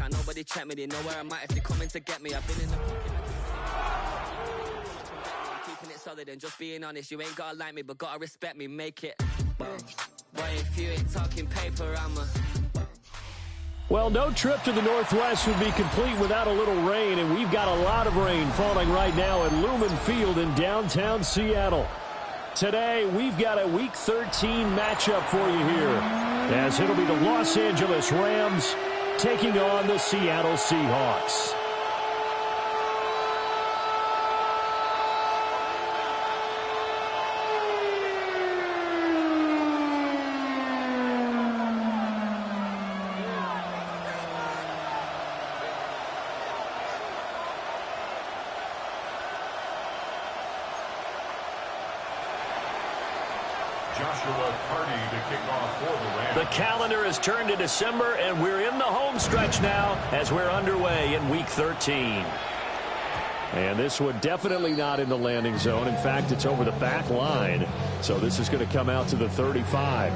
out, nobody check me. They know where I'm at if they coming to get me. I've been in the pocket. Keeping it solid and just being honest. You ain't gotta like me, but gotta respect me. Make it. Boy, if you ain't talking paper, I'm a... Well, no trip to the Northwest would be complete without a little rain, and we've got a lot of rain falling right now at Lumen Field in downtown Seattle. Today, we've got a Week 13 matchup for you here, as it'll be the Los Angeles Rams taking on the Seattle Seahawks. The calendar has turned to December, and we're in the home stretch now as we're underway in Week 13. And this one definitely not in the landing zone. In fact, it's over the back line. So this is going to come out to the 35.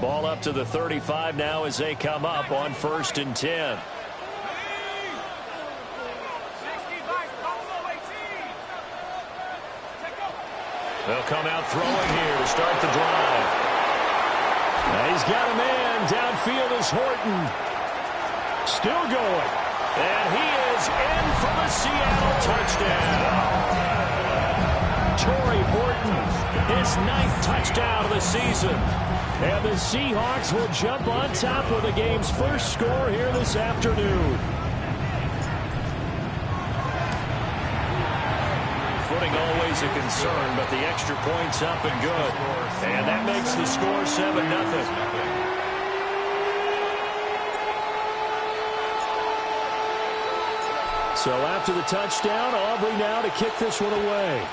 Ball up to the 35 now as they come up on 1st and 10. They'll come out throwing here to start the drive. Now he's got a man. Downfield is Horton. Still going. And he is in for the Seattle touchdown. Torrey Horton, his 9th touchdown of the season. And the Seahawks will jump on top with the game's first score here this afternoon. Footing always a concern, but the extra point's up and good. And that makes the score 7-0. So after the touchdown, Aubrey now to kick this one away.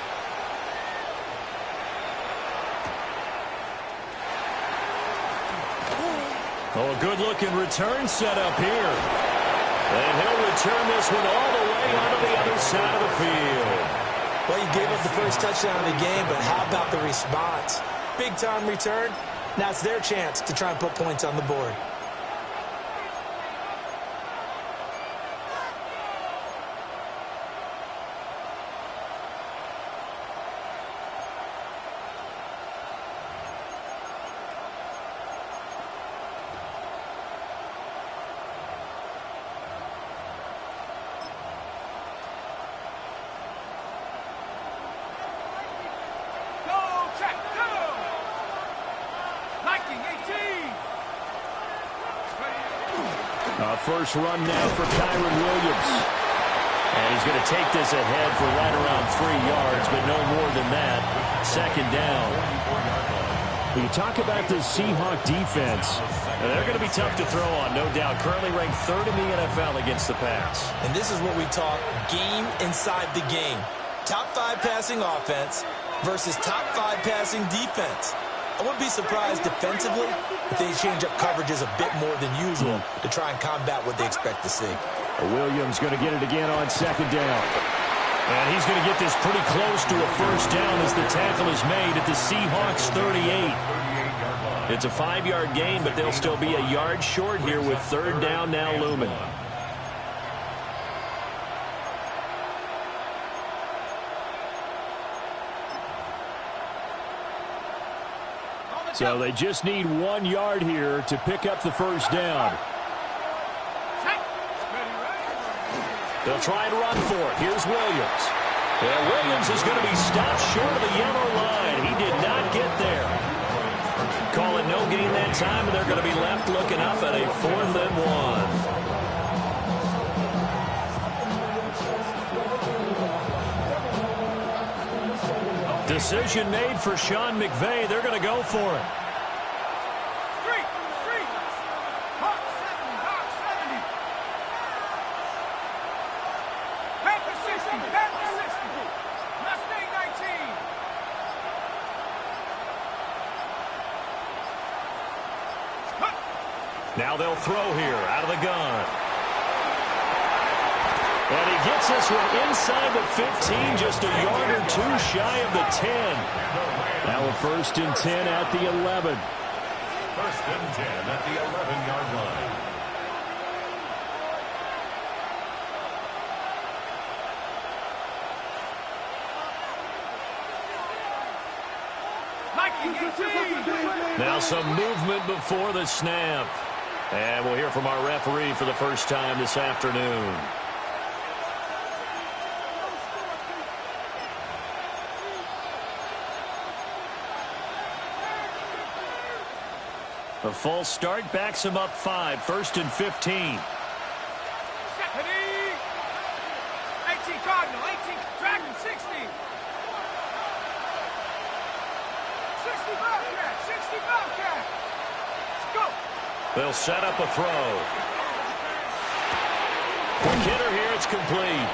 Oh, a good-looking return set up here. And he'll return this one all the way onto the other side of the field. Well, you gave up the first touchdown of the game, but how about the response? Big-time return. Now it's their chance to try and put points on the board. First run now for Kyron Williams. And he's going to take this ahead for right around 3 yards, but no more than that. 2nd down. When you talk about this Seahawk defense, they're going to be tough to throw on, no doubt. Currently ranked 3rd in the NFL against the pass. And this is what we talk game inside the game. Top 5 passing offense versus top 5 passing defense. I wouldn't be surprised defensively if they change up coverages a bit more than usual to try and combat what they expect to see. Williams going to get it again on 2nd down. And he's going to get this pretty close to a first down as the tackle is made at the Seahawks 38. It's a 5-yard gain, but they'll still be a yard short here with 3rd down now looming. So they just need 1 yard here to pick up the first down. They'll try and run for it. Here's Williams. And Williams is going to be stopped short of the yellow line. He did not get there. Call it no gain that time, and they're going to be left looking up at a 4th and 1. Decision made for Sean McVay. They're going to go for it. Now they'll throw here out of the gun. And he gets this one inside the 15, just a yard or two shy of the 10. Now a 1st and 10 at the 11. 1st and 10 at the 11-yard line. Now some movement before the snap. And we'll hear from our referee for the first time this afternoon. A false start backs him up 5, 1st and 15. 18 Cardinal, 18 Dragon, 60. 60 Bobcat, 60 Bobcat. Let's go. They'll set up a throw. Quick hitter here, it's complete.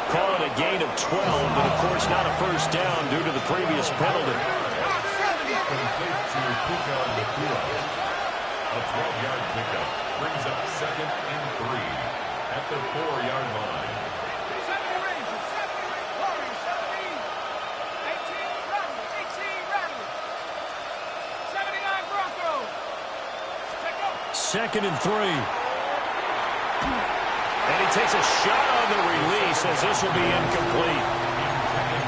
Call it a gain of 12, but of course not a first down due to the previous penalty. Complete to Puka Nakua. A 12-yard pickup brings up 2nd and 3 at the 4-yard line. 70 Rangers, 70 Warriors, 70. 18 Rattlers, 18 Rattlers. 79 Broncos. Check out. 2nd and 3. And he takes a shot on the release as this will be incomplete.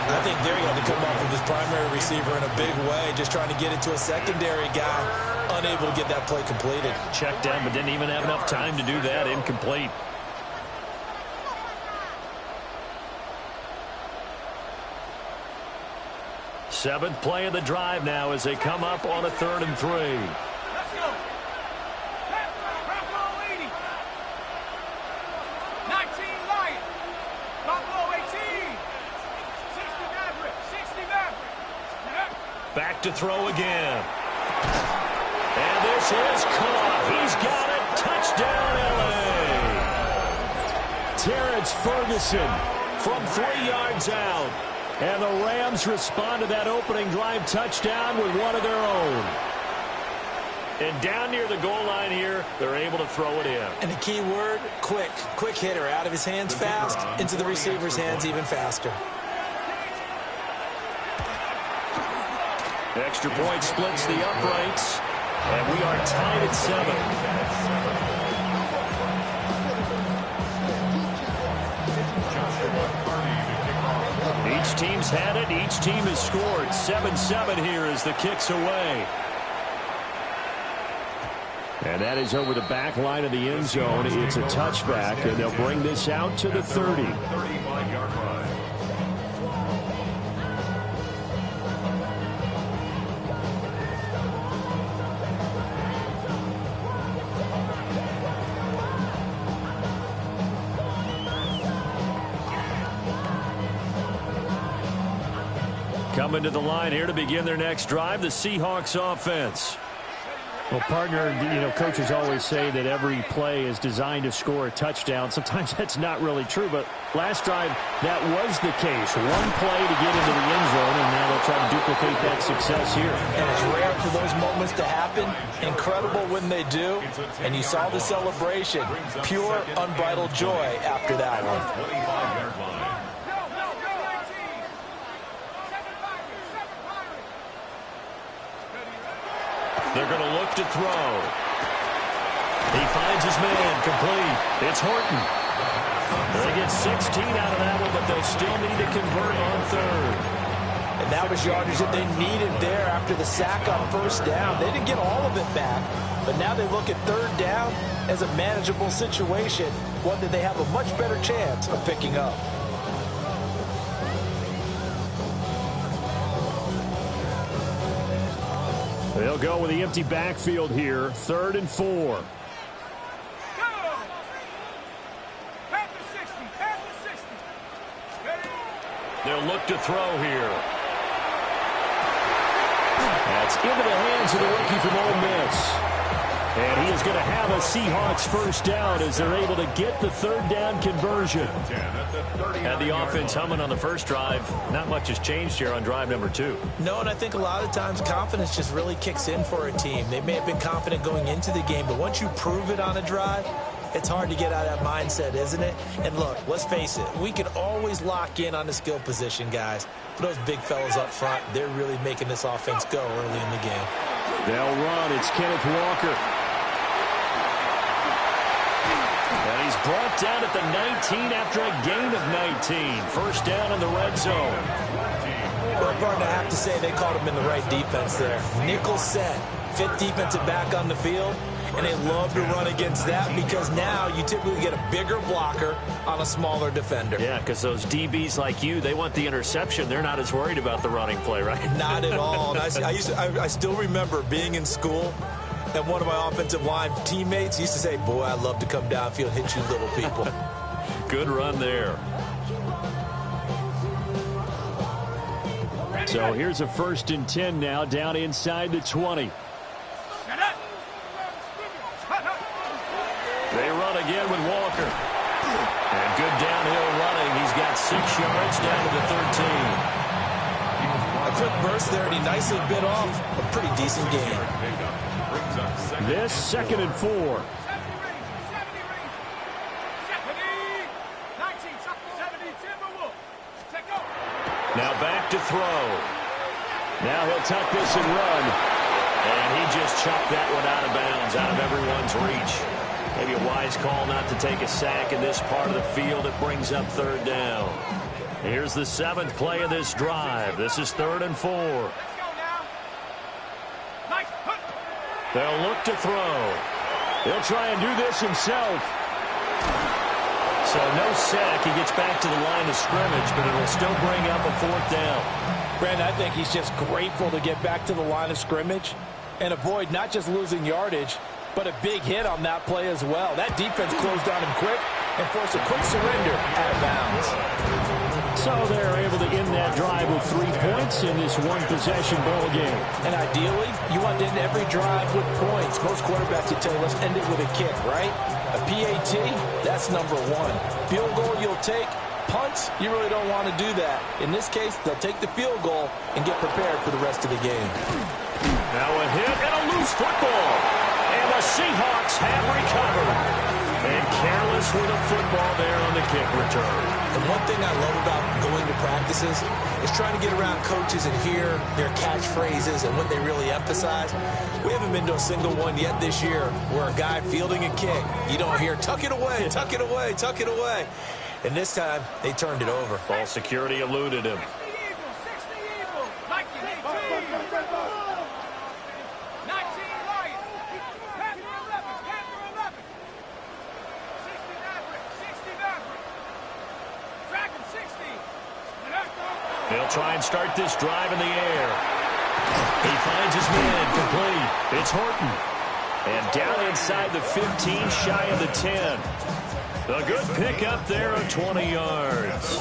I think there he had to come up with his primary receiver in a big way, just trying to get it to a secondary guy, unable to get that play completed. Checked down, but didn't even have enough time to do that. Incomplete. Seventh play of the drive now as they come up on a 3rd and 3. Let's go. Buffalo 80. 19 Lion. Buffalo 18. 60 Maverick. 60 Maverick. Back to throw again. And this is caught. He's got it. Touchdown, L.A. Terrence Ferguson from 3 yards out. And the Rams respond to that opening drive touchdown with one of their own. And down near the goal line here, they're able to throw it in. And the key word, quick. Quick hitter. Out of his hands fast, into the receiver's hands even faster. Extra point splits the uprights. And we are tied at 7. Each team's had it. Each team has scored. 7-7 here as the kick's away. And that is over the back line of the end zone. It's a touchback, and they'll bring this out to the 30. 35-yard line. Coming to the line here to begin their next drive, the Seahawks offense. Well, partner, coaches always say that every play is designed to score a touchdown. Sometimes that's not really true, but last drive, that was the case. One play to get into the end zone, and now they'll try to duplicate that success here. And it's rare for those moments to happen. Incredible when they do. And you saw the celebration. Pure, unbridled joy after that one. 25-yard line. They're going to look to throw. He finds his man, complete. It's Horton. They get 16 out of that one, but they'll still need to convert on 3rd. And that was yardage that they needed there after the sack on 1st down. They didn't get all of it back, but now they look at 3rd down as a manageable situation, one that they have a much better chance of picking up. They'll go with the empty backfield here, 3rd and 4. Go! Panther 60, Panther 60. Ready? They'll look to throw here. That's into the hands of the rookie from Ole Miss. And he is going to have a Seahawks first down as they're able to get the third down conversion. Had the offense humming on the first drive. Not much has changed here on drive number 2. No, and I think a lot of times confidence just really kicks in for a team. They may have been confident going into the game, but once you prove it on a drive, it's hard to get out of that mindset, isn't it? And look, let's face it, we can always lock in on the skill position, guys. But those big fellas up front, they're really making this offense go early in the game. They'll run. It's Kenneth Walker. And he's brought down at the 19 after a gain of 19. First down in the red zone. Well, partner, I have to say they caught him in the right defense there. Nickel set, fifth defensive back on the field. And they love to run against that because now you typically get a bigger blocker on a smaller defender. Yeah, because those DBs like you, they want the interception. They're not as worried about the running play, right? Not at all. And I still remember being in school, and one of my offensive line teammates used to say, boy, I'd love to come downfield and hit you little people. Good run there. So here's a 1st and 10 now, down inside the 20. They run again with Walker. And good downhill running. He's got 6 yards down to the 13. A quick burst there, and he nicely bit off a pretty decent gain. This 2nd and 4. Now back to throw. Now he'll tuck this and run. And he just chucked that one out of bounds, out of everyone's reach. Maybe a wise call not to take a sack in this part of the field. It brings up 3rd down. Here's the 7th play of this drive. This is 3rd and 4. They'll look to throw. He'll try and do this himself. So no sack. He gets back to the line of scrimmage, but it'll still bring up a 4th down. Brandon, I think he's just grateful to get back to the line of scrimmage and avoid not just losing yardage, but a big hit on that play as well. That defense closed on him quick and forced a quick surrender out of bounds. So they're able to end that drive with 3 points in this one-possession ball game. And ideally, you want to end every drive with points. Most quarterbacks would tell you, let's end it with a kick, right? A PAT, that's number 1. Field goal you'll take. Punts, you really don't want to do that. In this case, they'll take the field goal and get prepared for the rest of the game. Now a hit and a loose football. And the Seahawks have recovered. And careless with a football there on the kick return. And one thing I love about going to practices is trying to get around coaches and hear their catchphrases and what they really emphasize. We haven't been to a single one yet this year where a guy fielding a kick, you don't hear, tuck it away, tuck it away, tuck it away. And this time, they turned it over. Ball security eluded him. They'll try and start this drive in the air. He finds his man complete. It's Horton. And down inside the 15, shy of the 10. A good pick up there of 20 yards.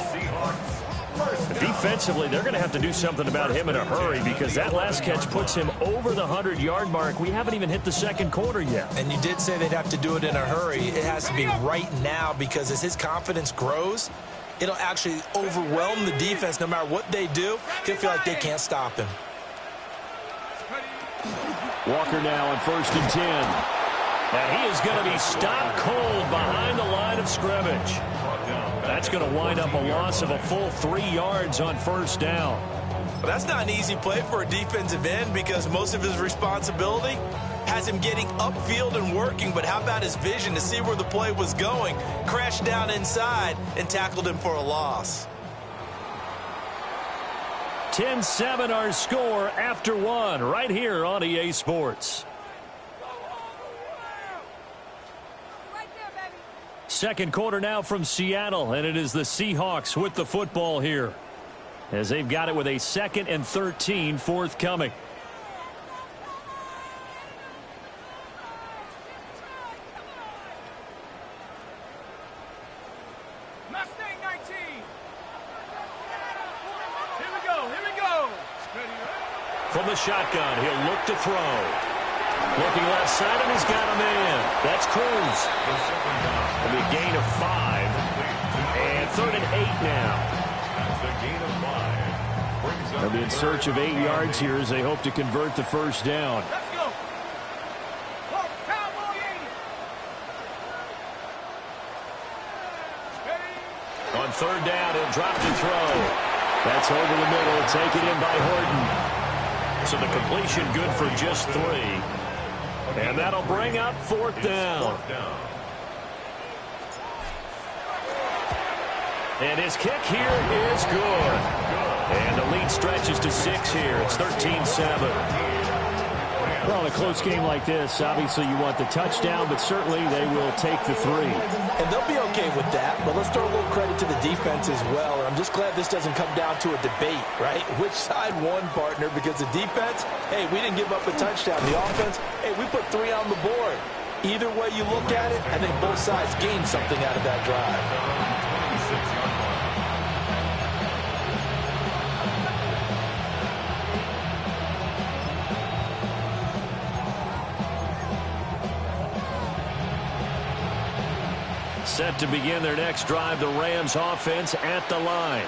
Defensively, they're going to have to do something about him in a hurry because that last catch puts him over the 100-yard mark. We haven't even hit the 2nd quarter yet. And you did say they'd have to do it in a hurry. It has to be right now because as his confidence grows, it'll actually overwhelm the defense. No matter what they do, he'll feel like they can't stop him. Walker now on 1st and 10. And he is going to be stopped cold behind the line of scrimmage. That's going to wind up a loss of a full 3 yards on 1st down. Well, that's not an easy play for a defensive end because most of his responsibility has him getting upfield and working, but how about his vision to see where the play was going, crashed down inside, and tackled him for a loss. 10-7 our score after 1 right here on EA Sports. 2nd quarter now from Seattle, and it is the Seahawks with the football here as they've got it with a 2nd and 13 forthcoming. Mustang 19. Here we go. From the shotgun, he'll look to throw. Looking left side, and he's got a man. That's Cruz. It'll be a gain of 5. And 3rd and 8 now. That's a gain of 5. They'll be in search of 8 yards here as they hope to convert the first down. Let's go. Cowboy 80. On 3rd down, he'll drop to throw. That's over the middle, taken in by Horton. So the completion good for just 3. And that'll bring up 4th down. And his kick here is good. And the lead stretches to 6 here. It's 13-7. Well, in a close game like this, obviously you want the touchdown, but certainly they will take the 3. And they'll be okay with that, but let's throw a little credit to the defense as well. And I'm just glad this doesn't come down to a debate, right? Which side won, partner? Because the defense, hey, we didn't give up a touchdown. The offense, hey, we put 3 on the board. Either way you look at it, I think both sides gained something out of that drive. Set to begin their next drive, the Rams offense at the line.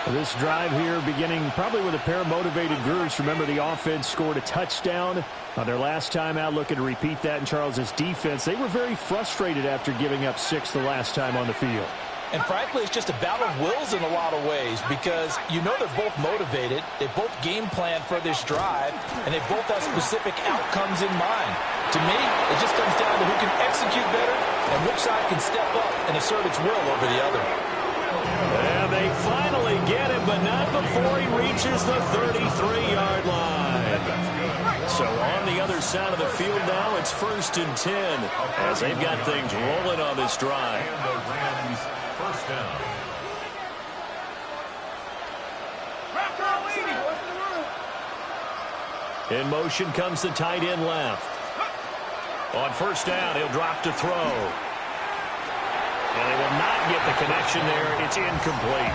This drive here beginning probably with a pair of motivated groups. Remember, the offense scored a touchdown on their last time out, looking to repeat that in Charles' defense. They were very frustrated after giving up 6 the last time on the field. And frankly, it's just a battle of wills in a lot of ways because you know they're both motivated. They both game plan for this drive, and they both have specific outcomes in mind. To me, it just comes down to who can execute better and which side can step up and assert its will over the other. And they finally get him, but not before he reaches the 33-yard line. So on the other side of the field now, it's 1st and 10 as they've got things rolling on this drive. And the Rams first down. In motion comes the tight end left. On 1st down, he'll drop to throw. And they will not get the connection there. It's incomplete.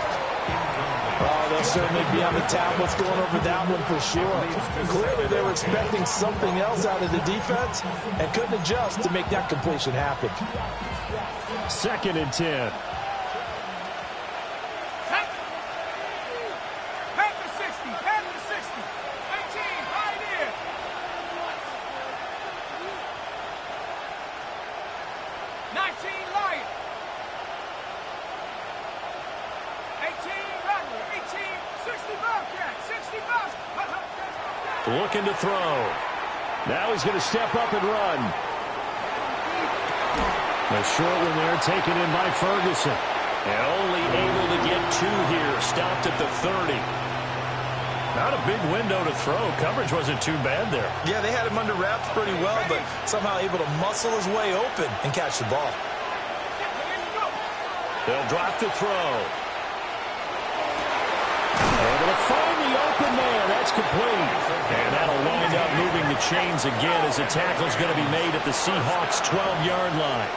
Oh, they'll certainly be on the tablets going over that one for sure. Clearly, they were expecting something else out of the defense and couldn't adjust to make that completion happen. 2nd and 10. Looking to throw. Now he's going to step up and run. The short one there taken in by Ferguson. And only able to get 2 here. Stopped at the 30. Not a big window to throw. Coverage wasn't too bad there. Yeah, they had him under wraps pretty well, but somehow able to muscle his way open and catch the ball. They'll drop to throw. Able to find the open man. That's complete. And that'll wind up moving the chains again as the tackle's going to be made at the Seahawks' 12-yard line.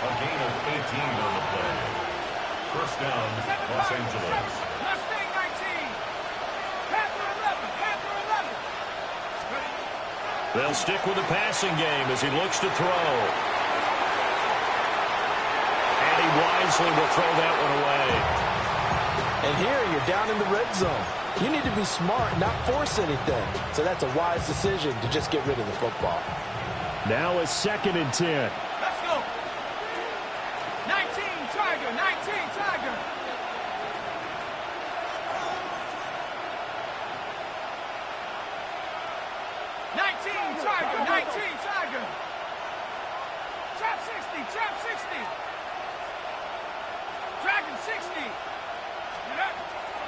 A gain of 18 on the play. First down, Los Angeles. Mustang 19. Panther 11. Panther 11. They'll stick with the passing game as he looks to throw. And he wisely will throw that one away. And here you're down in the red zone. You need to be smart, not force anything. So that's a wise decision to just get rid of the football. Now a 2nd and 10. Let's go. 19 Tiger. 19 Tiger. Trap 60. Trap 60. Dragon 60.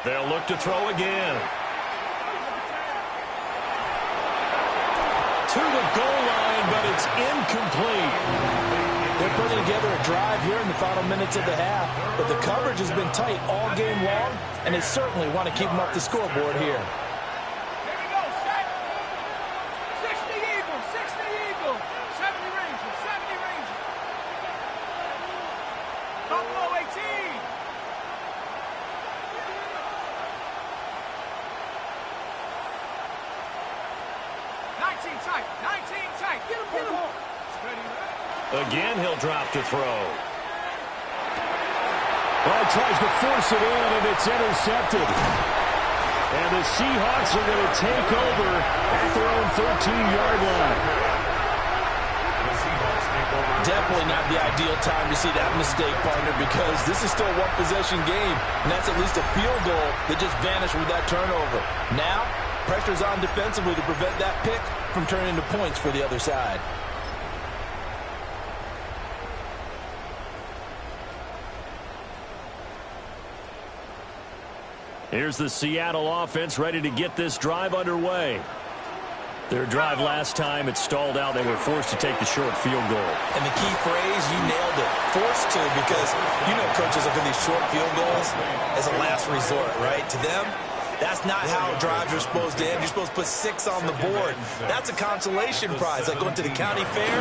They'll look to throw again. To the goal line, but it's incomplete. They're putting together a drive here in the final minutes of the half, but the coverage has been tight all game long, and they certainly want to keep them off the scoreboard here. Here we go, set. 60 Eagle, 60 Eagle. 70 Ranger, 70 Ranger. Buffalo 18. 19 tight. 19 tight. Get him. Again, he'll drop to throw. Well, tries to force it in, and it's intercepted. And the Seahawks are going to take over at their own 13-yard line. Definitely not the ideal time to see that mistake, partner, because this is still a one-possession game, and that's at least a field goal that just vanished with that turnover. Now, pressure's on defensively to prevent that pick from turning into points for the other side. Here's the Seattle offense ready to get this drive underway. Their drive last time, it stalled out. They were forced to take the short field goal. And the key phrase, you nailed it, forced to, because you know coaches look at these short field goals as a last resort, right? To them, that's not how drives are supposed to end. You're supposed to put 6 on the board. That's a consolation prize, like going to the county fair.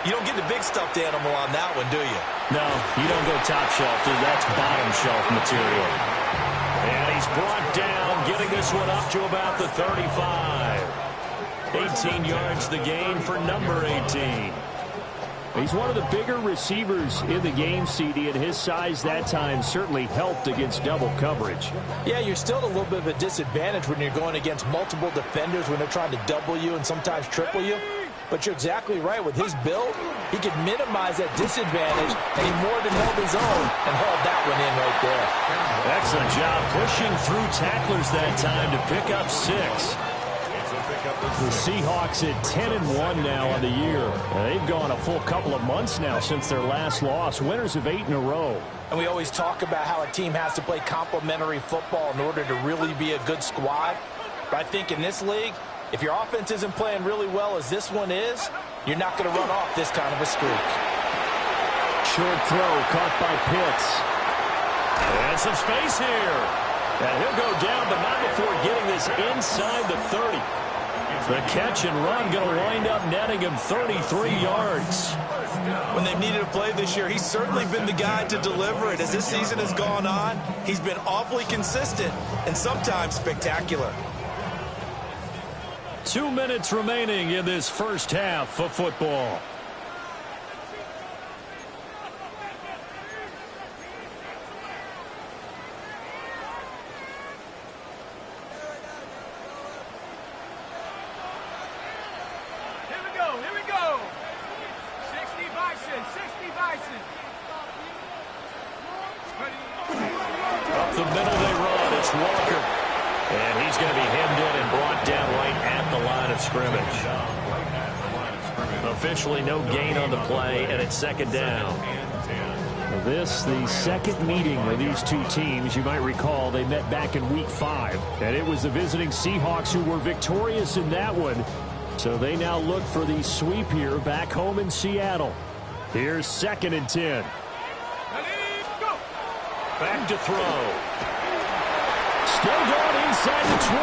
You don't get the big stuffed animal on that one, do you? No, you don't go top shelf, dude. That's bottom shelf material. And he's brought down, getting this one up to about the 35. 18 yards the gain for number 18. He's one of the bigger receivers in the game, CD, and his size that time certainly helped against double coverage. Yeah, you're still at a little bit of a disadvantage when you're going against multiple defenders when they're trying to double you and sometimes triple you. But you're exactly right. With his build, he could minimize that disadvantage, and he more than held his own and hauled that one in right there. Excellent job pushing through tacklers that time to pick up 6. The Seahawks at 10-1 now on the year. They've gone a full couple of months now since their last loss. Winners of 8 in a row. And we always talk about how a team has to play complementary football in order to really be a good squad. But I think in this league, if your offense isn't playing really well as this one is, you're not going to run off this kind of a streak. Short throw caught by Pitts. And some space here. And he'll go down, but not before getting this inside the 30. The catch and run going to wind up netting him 33 yards. When they've needed a play this year, he's certainly been the guy to deliver it. As this season has gone on, he's been awfully consistent and sometimes spectacular. 2 minutes remaining in this first half of football. Here we go. 60 Bison. Up the middle they run. It's Walker. And he's going to be hemmed in and brought down right at the line of scrimmage. Officially no gain on the play, and it's second down. This, the second meeting of these two teams. You might recall they met back in Week 5, and it was the visiting Seahawks who were victorious in that one. So they now look for the sweep here back home in Seattle. Here's 2nd and 10. Back to throw. Still going inside the 20.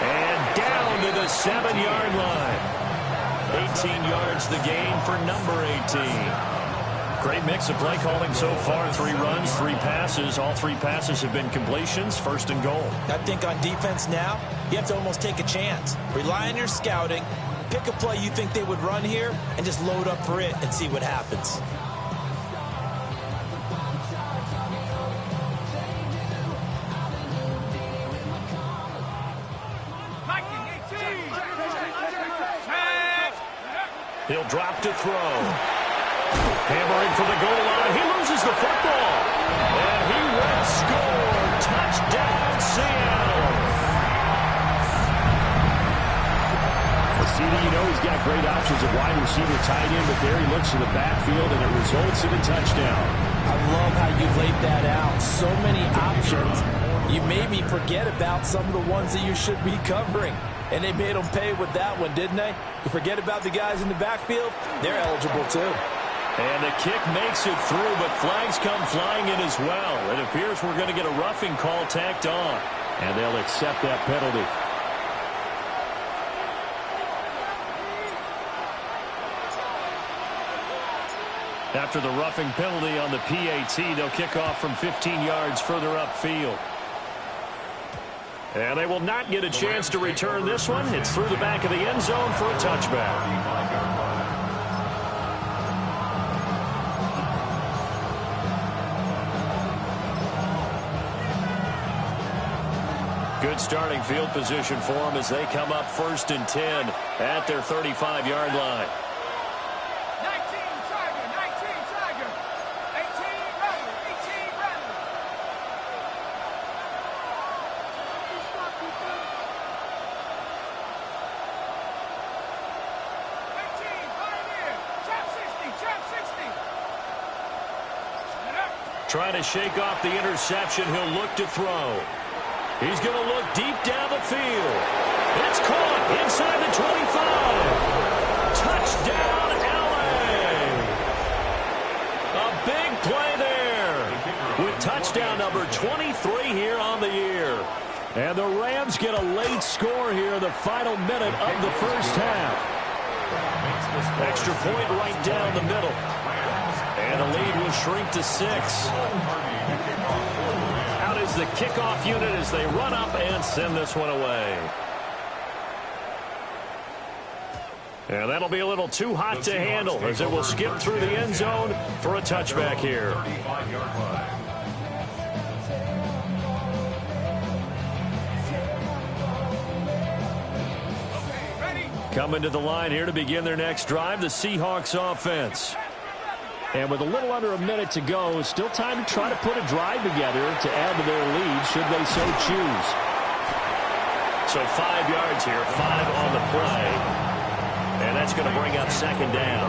And down to the 7-yard line. 18 yards the gain for number 18. Great mix of play calling so far. 3 runs, 3 passes. All 3 passes have been completions. 1st and goal. I think on defense now, you have to almost take a chance. Rely on your scouting. Pick a play you think they would run here and just load up for it and see what happens. He'll drop to throw. Hammering for the goal line. He loses the football. And he will score. Touchdown, Seattle. Well, CD, you know he's got great options at wide receiver, tight end, but there he looks to the backfield, and it results in a touchdown. I love how you laid that out. So many options. You made me forget about some of the ones that you should be covering. And they made them pay with that one, didn't they? You forget about the guys in the backfield, they're eligible too. And the kick makes it through, but flags come flying in as well. It appears we're going to get a roughing call tacked on. And they'll accept that penalty. After the roughing penalty on the PAT, they'll kick off from 15 yards further upfield. And they will not get a chance to return this one. It's through the back of the end zone for a touchback. Good starting field position for them as they come up 1st and 10 at their 35-yard line. 19 Tiger, 19 Tiger, 18 Rattler, 18 Rattler. 18 Pioneer, trap 60, trap 60. Set up. Trying to shake off the interception. He'll look to throw. He's going to look deep down the field. It's caught inside the 25. Touchdown, L.A. A big play there with touchdown number 23 here on the year. And the Rams get a late score here in the final minute of the first half. Extra point right down the middle. And the lead will shrink to 6. Is the kickoff unit as they run up and send this one away. And that'll be a little too hot to handle as it will skip through the end zone for a touchback here. Coming to the line here to begin their next drive, the Seahawks offense. And with a little under a minute to go, still time to try to put a drive together to add to their lead should they so choose. So 5 yards here, 5 on the play. And that's going to bring up 2nd down.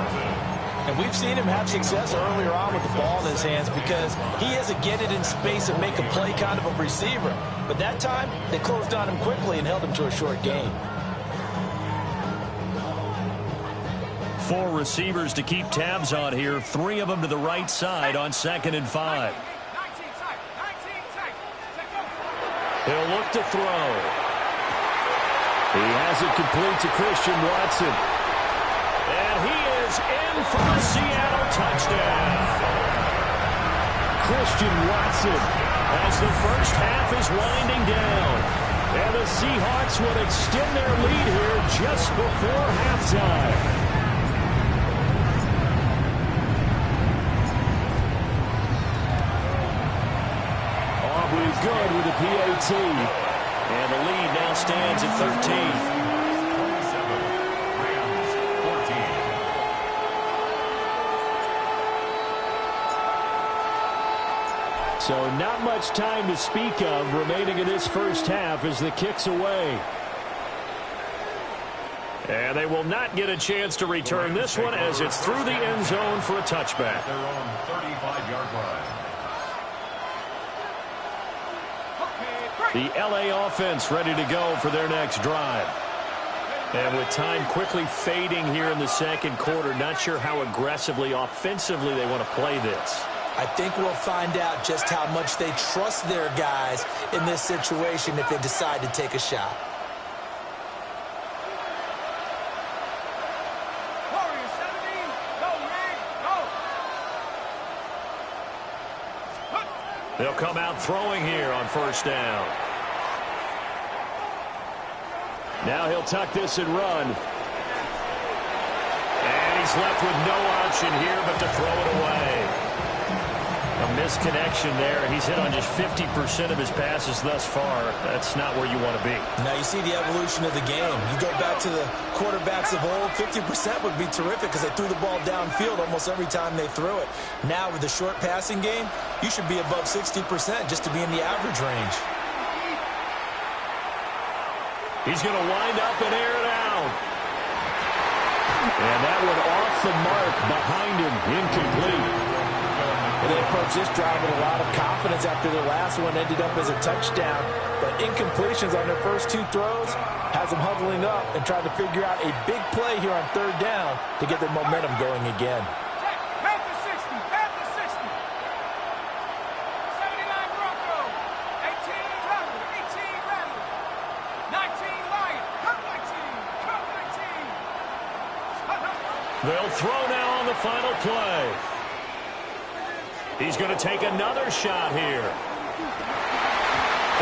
And we've seen him have success earlier on with the ball in his hands because he is a get it in space and make a play kind of a receiver. But that time, they closed on him quickly and held him to a short gain. 4 receivers to keep tabs on here. 3 of them to the right side on 2nd and 5. He'll look to throw. He has it complete to Christian Watson. And he is in for a Seattle touchdown. Christian Watson as the first half is winding down. And the Seahawks will extend their lead here just before halftime. Good with the PAT. And the lead now stands at 13. 27, so not much time to speak of remaining in this first half as the kick's away. And they will not get a chance to return this one as it's through the end zone for a touchback. They're on 35-yard line. The L.A. offense ready to go for their next drive. And with time quickly fading here in the second quarter, not sure how aggressively, offensively they want to play this. I think we'll find out just how much they trust their guys in this situation if they decide to take a shot. They'll come out throwing here on 1st down. Now he'll tuck this and run. And he's left with no option here but to throw it away. A misconnection there. He's hit on just 50% of his passes thus far. That's not where you want to be. Now you see the evolution of the game. You go back to the quarterbacks of old, 50% would be terrific because they threw the ball downfield almost every time they threw it. Now with the short passing game, you should be above 60% just to be in the average range. He's going to wind up and air it out. And that one off the mark behind him, incomplete. And they approached this drive with a lot of confidence after their last one ended up as a touchdown. But incompletions on their first 2 throws has them huddling up and trying to figure out a big play here on 3rd down to get their momentum going again. Half the 60, half the 60. 79 Bronco, 18 Rattler, 18 Rattler, 19 Lion, cut 19, cut 19. They'll throw now on the final play. He's going to take another shot here.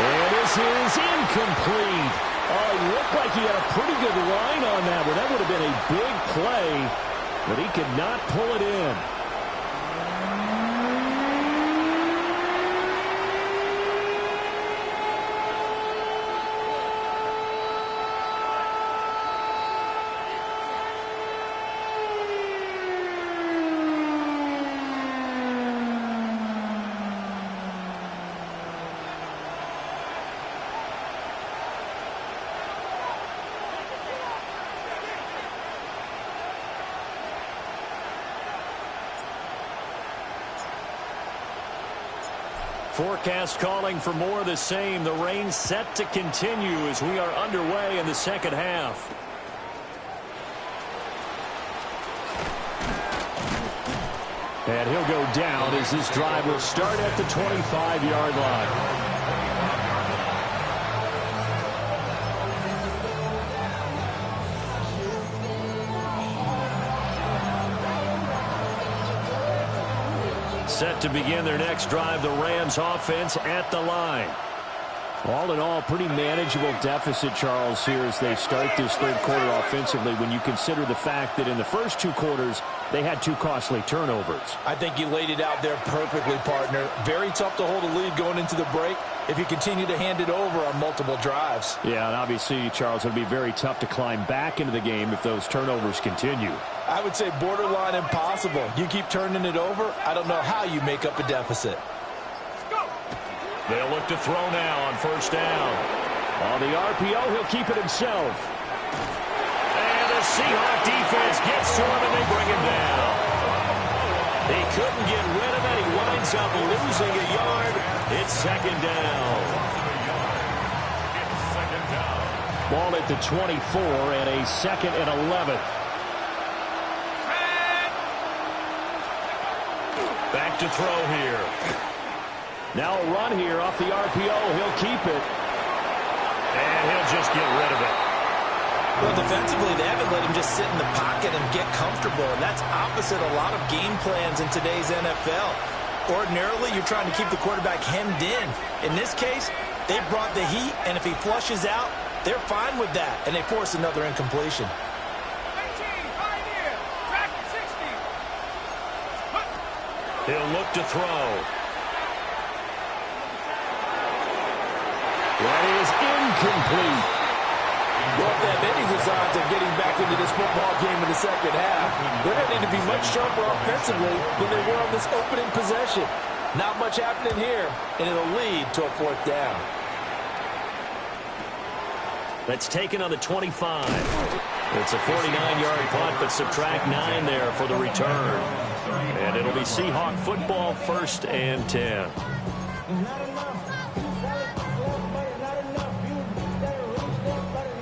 And this is incomplete. Oh, it looked like he had a pretty good line on that one. That would have been a big play, but he could not pull it in. Forecast calling for more of the same. The rain set to continue as we are underway in the second half. And he'll go down as this drive will start at the 25-yard line. Set to begin their next drive, the Rams offense at the line. All in all, pretty manageable deficit, Charles, here as they start this third quarter offensively when you consider the fact that in the first two quarters, they had two costly turnovers. I think you laid it out there perfectly, partner. Very tough to hold a lead going into the break if you continue to hand it over on multiple drives. Yeah, and obviously, Charles, it would be very tough to climb back into the game if those turnovers continue. I would say borderline impossible. You keep turning it over, I don't know how you make up a deficit. They'll look to throw now on first down. On the RPO, he'll keep it himself. And the Seahawks defense gets to him, and they bring him down. He couldn't get rid of it. He winds up losing a yard. It's second down. Ball at the 24 and a 2nd and 11. Back to throw here. Now a run here off the RPO. He'll keep it. And he'll just get rid of it. Well, defensively, they haven't let him just sit in the pocket and get comfortable, and that's opposite a lot of game plans in today's NFL. Ordinarily, you're trying to keep the quarterback hemmed in. In this case, they brought the heat, and if he flushes out, they're fine with that, and they force another incompletion. He'll look to throw. That is incomplete. Well, if they have any designs of getting back into this football game in the second half, they're going to need to be much sharper offensively than they were on this opening possession. Not much happening here, and it'll lead to a fourth down. That's taken on the 25. It's a 49-yard punt, but subtract 9 there for the return. And it'll be Seahawk football, 1st and 10.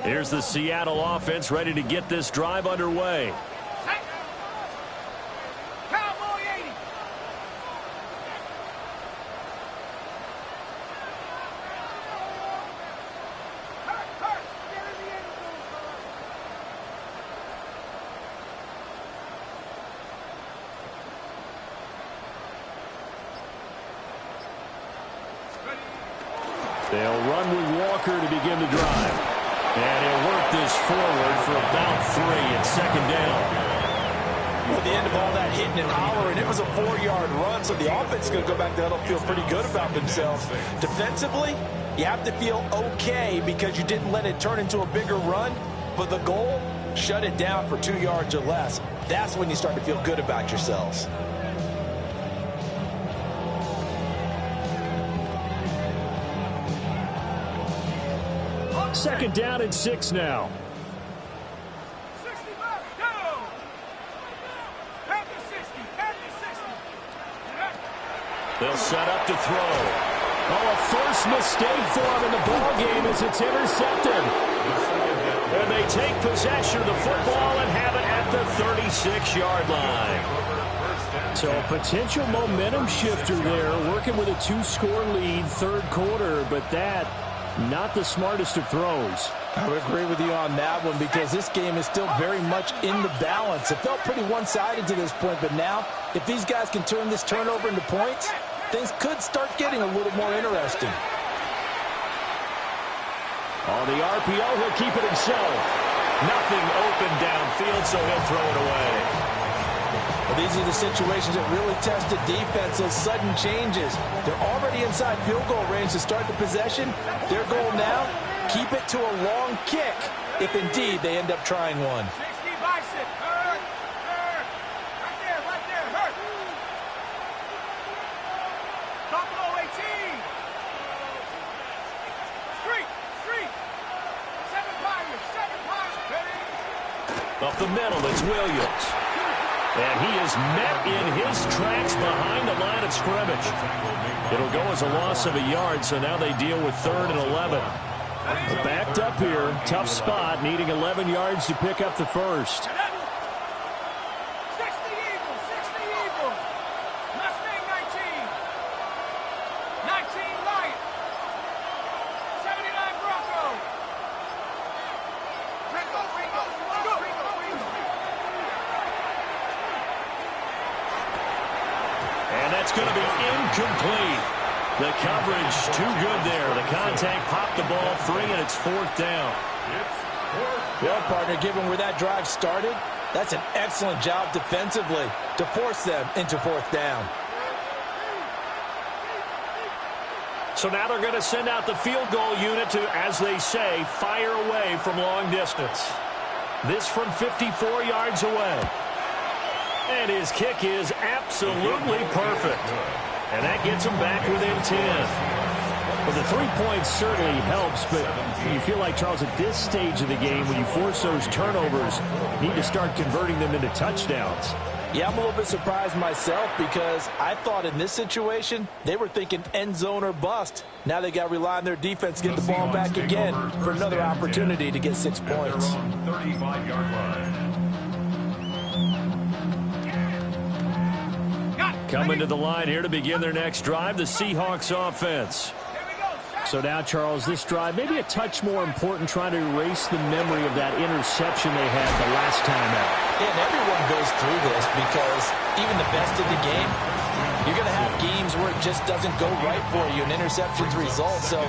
Here's the Seattle offense ready to get this drive underway. Cowboy 80. They'll run with Walker to begin the drive. And he'll work this forward for about 3 and 2nd down. At the end of all that hitting and hollering, it was a 4-yard run, so the offense is going to go back there and feel pretty good about themselves. Defensively, you have to feel okay because you didn't let it turn into a bigger run, but the goal, shut it down for 2 yards or less. That's when you start to feel good about yourselves. Second down and 6 now. 60 back, go! At the 60, at the 60. They'll set up to throw. Oh, a first mistake for him in the ball game as it's intercepted. And they take possession of the football and have it at the 36-yard line. So a potential momentum shifter there, working with a 2-score lead, third quarter, but that not the smartest of throws. I would agree with you on that one because this game is still very much in the balance. It felt pretty one-sided to this point, but now if these guys can turn this turnover into points, things could start getting a little more interesting. On the RPO, he'll keep it himself. Nothing open downfield, so he'll throw it away. Well, these are the situations that really test the defense, those sudden changes. They're already inside field goal range to start the possession. Their goal now, keep it to a long kick, if indeed they end up trying one. 60 bicep. Hurt. Right there. Hurt. Buffalo 18. Street. 7 Pirates. Ready? Up the middle, it's Williams. And he is met in his tracks behind the line of scrimmage. It'll go as a loss of a yard, so now they deal with 3rd and 11. Backed up here, tough spot, needing 11 yards to pick up the first. 60 Eagles. Mustang 19. 19 Lion. 79 Bronco. Ringo. And that's going to be incomplete. The coverage too good there. The contact popped the ball free, and it's 4th down. Well, partner, given where that drive started, that's an excellent job defensively to force them into 4th down. So now they're going to send out the field goal unit to, as they say, fire away from long distance. This from 54 yards away. And his kick is absolutely perfect. And that gets him back within 10. Well, the 3 points certainly helps, but you feel like, Charles, at this stage of the game, when you force those turnovers, you need to start converting them into touchdowns. Yeah, I'm a little bit surprised myself because I thought in this situation, they were thinking end zone or bust. Now they got to rely on their defense to get the ball back again for another opportunity to get 6 points. 35-yard line. Coming to the line here to begin their next drive, the Seahawks offense. So now, Charles, this drive maybe a touch more important, trying to erase the memory of that interception they had the last time out. Yeah, and everyone goes through this because even the best of the game, you're going to have games where it just doesn't go right for you, and interceptions result. So,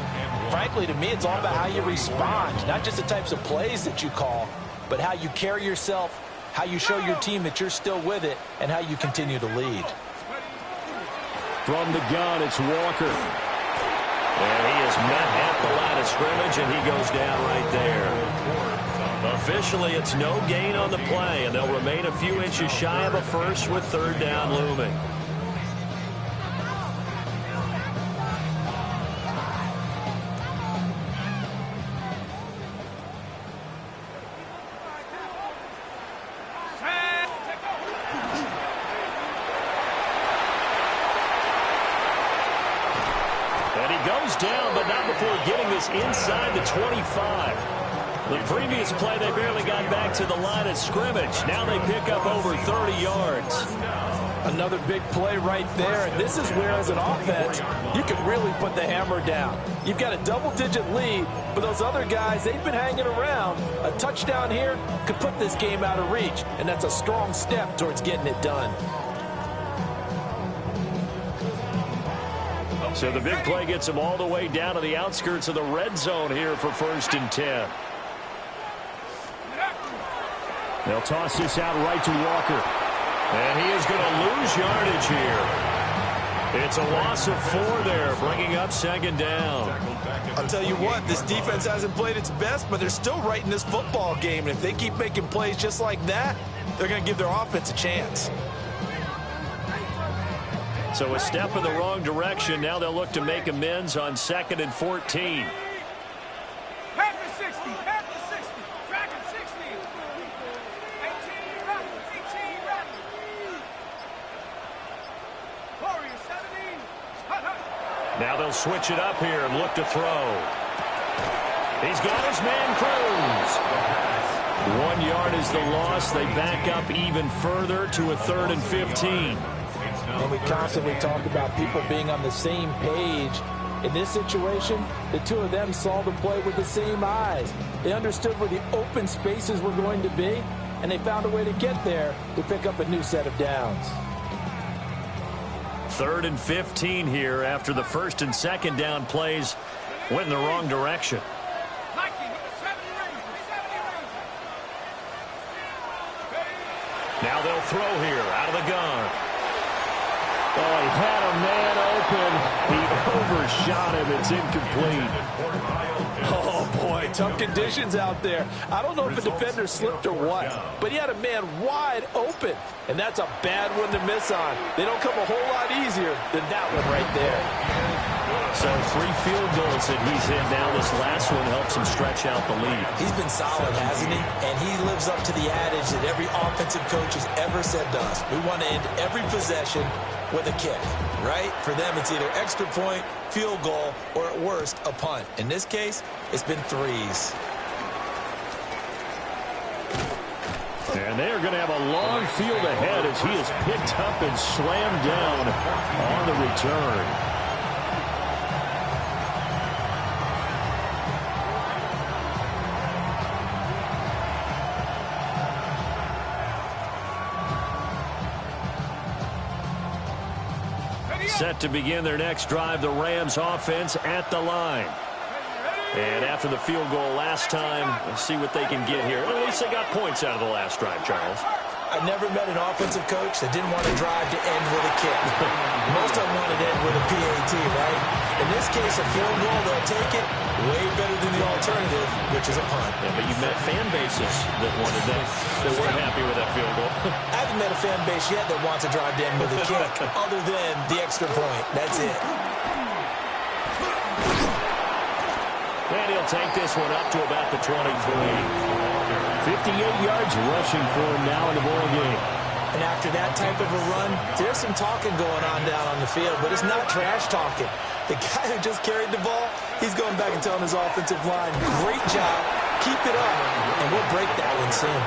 frankly, to me, it's all about how you respond, not just the types of plays that you call, but how you carry yourself, how you show your team that you're still with it, and how you continue to lead. From the gun, it's Walker. And he is met at the line of scrimmage, and he goes down right there. Officially, it's no gain on the play, and they'll remain a few inches shy of a first with 3rd down looming. Down, but not before getting this inside the 25. The previous play, they barely got back to the line of scrimmage. Now they pick up over 30 yards. Another big play right there, and this is where, as an offense, you can really put the hammer down. You've got a double-digit lead, but those other guys, they've been hanging around. A touchdown here could put this game out of reach, and that's a strong step towards getting it done. So the big play gets them all the way down to the outskirts of the red zone here for 1st and 10. They'll toss this out right to Walker. And he is going to lose yardage here. It's a loss of 4 there, bringing up 2nd down. I'll tell you what, this defense hasn't played its best, but they're still right in this football game. And if they keep making plays just like that, they're going to give their offense a chance. So a step in the wrong direction. Now they'll look to make amends on 2nd and 14. Packers 60. Dragon 60. 18 Rattler. Warrior 70. Now they'll switch it up here and look to throw. He's got his man Cruz. 1 yard is the loss. They back up even further to a 3rd and 15. And we constantly talk about people being on the same page. In this situation, the two of them saw the play with the same eyes. They understood where the open spaces were going to be, and they found a way to get there to pick up a new set of downs. 3rd and 15 here after the 1st and 2nd down plays went in the wrong direction. Like Now they'll throw here out of the gun. Oh, he had a man open. He overshot him. It's incomplete. Oh, boy, tough conditions out there. I don't know if a defender slipped or what, but he had a man wide open, and that's a bad one to miss on. They don't come a whole lot easier than that one right there. So 3 field goals that he's in now. This last one helps him stretch out the lead. He's been solid, hasn't he? And he lives up to the adage that every offensive coach has ever said to us. We want to end every possession with a kick, right? For them, it's either extra point, field goal, or at worst, a punt. In this case, it's been 3s. And they are going to have a long field ahead as he is picked up and slammed down on the return. Set to begin their next drive, the Rams offense at the line. And after the field goal last time, let's see what they can get here. At least they got points out of the last drive, Charles. I've never met an offensive coach that didn't want to drive to end with a kick. Most of them wanted to end with a PAT, right? In this case, a field goal, they'll take it way better than the alternative, which is a punt. Yeah, but you've met fan bases that wanted that weren't happy with that field goal. I haven't met a fan base yet that wants to drive to end with a kick, other than the extra point. That's it. And he'll take this one up to about the 23. 58 yards rushing for him now in the ball game. And after that type of a run, there's some talking going on down on the field, but it's not trash talking. The guy who just carried the ball, he's going back and telling his offensive line, great job, keep it up, and we'll break that one soon.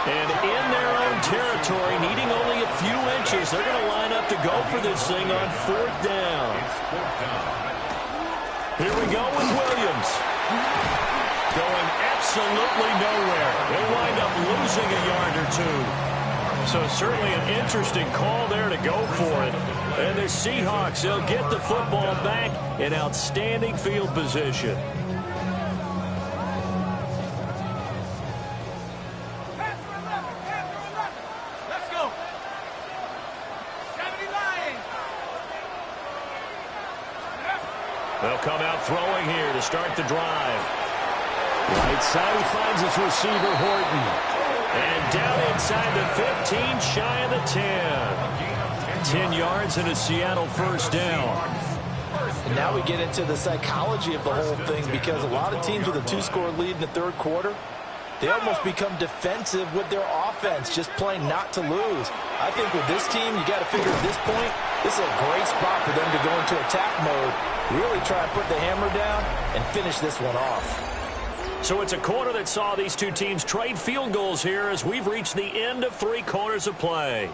And in their own territory, needing only a few inches, they're going to line up to go for this thing on 4th down. Here we go with Williams. Going absolutely nowhere. They wind up losing a yard or 2. So certainly an interesting call there to go for it. And the Seahawks, they'll get the football back in outstanding field position. Let's go. 70 Lions. They'll come out throwing here to start the drive. Right side, he finds his receiver, Horton. And down inside the 15, shy of the 10. 10 yards and a Seattle first down. And now we get into the psychology of the whole thing, because a lot of teams with a 2-score lead in the 3rd quarter, they almost become defensive with their offense, just playing not to lose. I think with this team, you got to figure at this point, this is a great spot for them to go into attack mode, really try and put the hammer down and finish this one off. So it's a quarter that saw these two teams trade field goals here as we've reached the end of 3 quarters of play.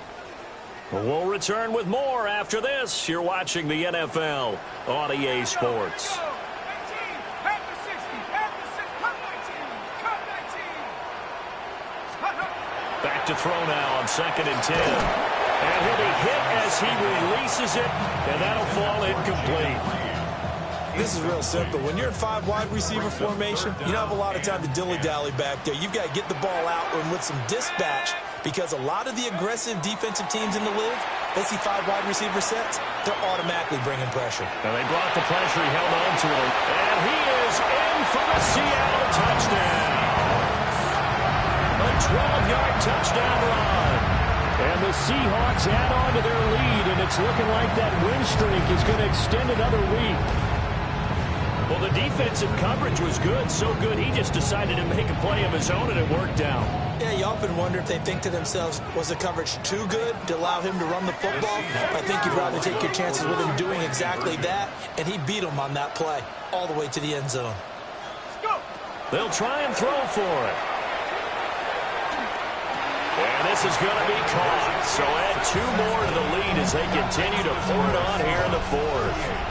We'll return with more after this. You're watching the NFL on EA Sports. Back to throw now on 2nd and 10. And he'll be hit as he releases it, and that'll fall incomplete. This is real simple. When you're in 5 wide receiver formation, you don't have a lot of time to dilly-dally back there. You've got to get the ball out and with some dispatch, because a lot of the aggressive defensive teams in the league, they see 5 wide receiver sets, they're automatically bringing pressure. And they brought the pressure. He held on to it. And he is in for a Seattle touchdown. A 12-yard touchdown run. And the Seahawks add on to their lead, and it's looking like that win streak is going to extend another week. Well, the defensive coverage was good, so good he just decided to make a play of his own, and it worked out. Yeah, you often wonder if they think to themselves, was the coverage too good to allow him to run the football? I think you'd rather take your chances with him doing exactly that, and he beat him on that play all the way to the end zone. They'll try and throw for it. And this is going to be caught. So add 2 more to the lead as they continue to pour it on here in the 4th.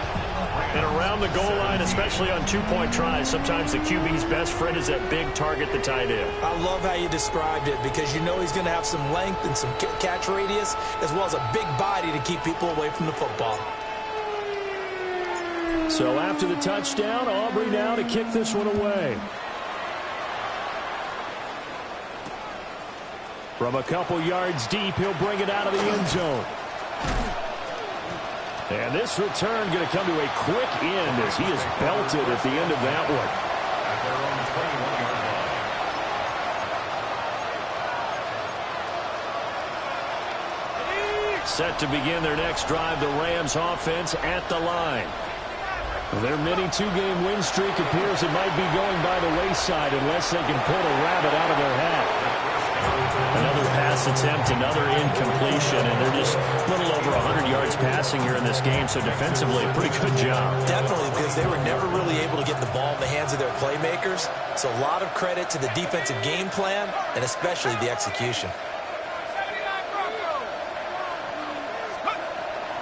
And around the goal line, especially on 2-point tries, sometimes the QB's best friend is that big target, the tight end. I love how you described it, because you know he's going to have some length and some catch radius, as well as a big body to keep people away from the football. So after the touchdown, Aubrey now to kick this one away. From a couple yards deep, he'll bring it out of the end zone. And this return going to come to a quick end as he is belted at the end of that one. At their own 21-yard line. Set to begin their next drive, the Rams offense at the line. Their mini two-game win streak appears it might be going by the wayside unless they can pull a rabbit out of their hat. Another pass attempt, another incompletion, and they're just a little over 100 yards passing here in this game, so defensively, a pretty good job. Definitely, because they were never really able to get the ball in the hands of their playmakers, so a lot of credit to the defensive game plan and especially the execution.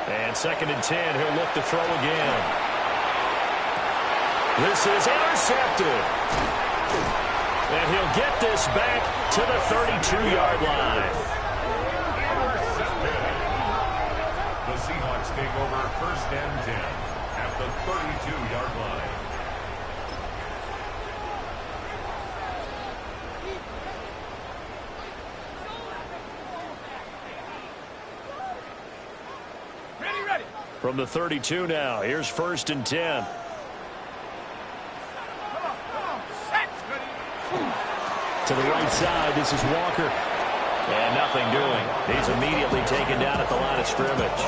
And 2nd and 10, he'll look to throw again. This is intercepted. And he'll get this back to the 32-yard line. The Seahawks take over 1st and 10 at the 32-yard line. Ready. From the 32 now, here's 1st and 10. To the right side, this is Walker. And nothing doing. He's immediately taken down at the line of scrimmage.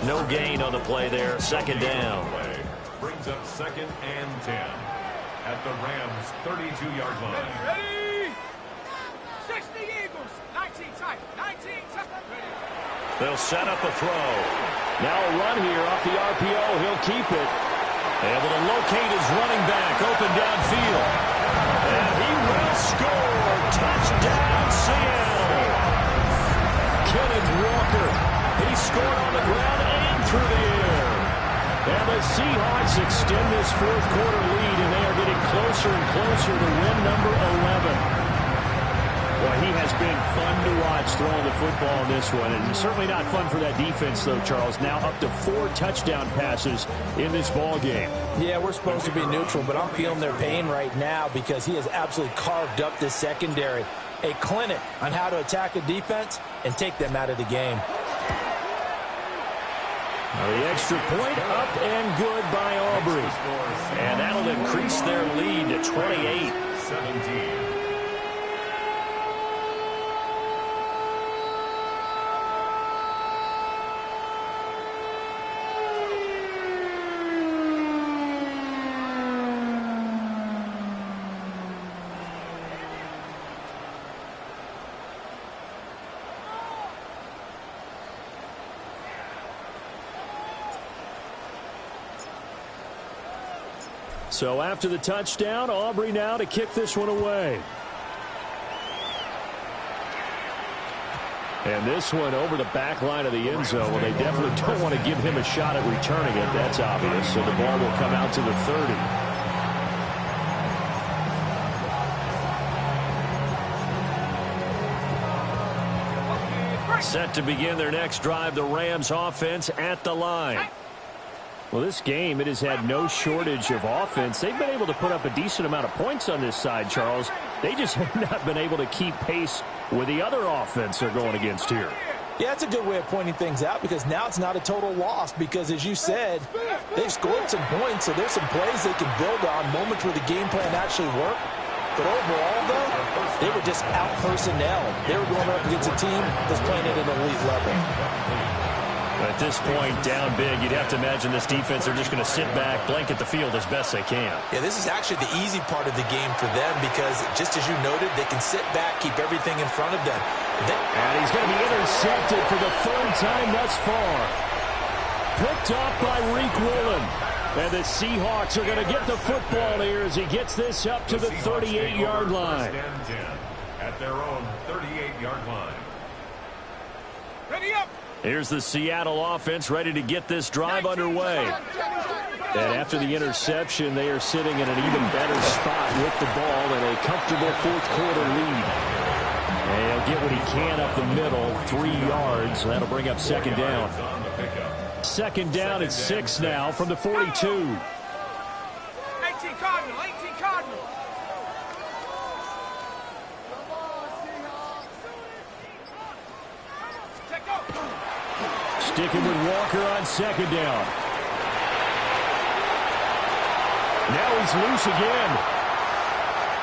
No gain on the play there. 2nd down. Brings up 2nd and 10 at the Rams' 32-yard line. Ready. 60 Eagles. 19 tight. 19 tight. Ready. They'll set up a throw. Now a run here off the RPO. He'll keep it. Able to locate his running back. Open downfield. And he will score. Touchdown, Seattle. Kenneth Walker. He scored on the ground and through the air. And the Seahawks extend this 4th quarter lead, and they are getting closer and closer to win number 11. Well, he has been fun to watch throwing the football in this one. And certainly not fun for that defense, though, Charles. Now up to 4 touchdown passes in this ball game. Yeah, we're supposed to be neutral, but I'm feeling their pain right now because he has absolutely carved up this secondary. A clinic on how to attack a defense and take them out of the game. The extra point up and good by Aubrey. And that'll increase their lead to 28-17. So after the touchdown, Aubrey now to kick this one away. And this one over the back line of the end zone. Well, they definitely don't want to give him a shot at returning it. That's obvious. So the ball will come out to the 30. Set to begin their next drive, the Rams offense at the line. Well, this game, it has had no shortage of offense. They've been able to put up a decent amount of points on this side, Charles. They just have not been able to keep pace with the other offense they're going against here. Yeah, that's a good way of pointing things out because now it's not a total loss because, as you said, they've scored some points, so there's some plays they can build on, moments where the game plan actually worked. But overall, though, they were just out-personnel. They were going up against a team that's playing at an elite level. At this point, down big, you'd have to imagine this defense, they're just going to sit back, blanket the field as best they can. Yeah, this is actually the easy part of the game for them because, just as you noted, they can sit back, keep everything in front of them. And he's going to be intercepted for the 3rd time thus far. Picked off by Reek Woolen. And the Seahawks are going to get the football here as he gets this up to the 38-yard line. At their own 38-yard line. Ready up. Here's the Seattle offense ready to get this drive underway. And after the interception, they are sitting in an even better spot with the ball in a comfortable 4th quarter lead. And he'll get what he can up the middle, 3 yards. That'll bring up 2nd down. 2nd down at 6 now from the 42. 18 Cardinal, 18 Cardinal. Sticking with Walker on second down. Now he's loose again.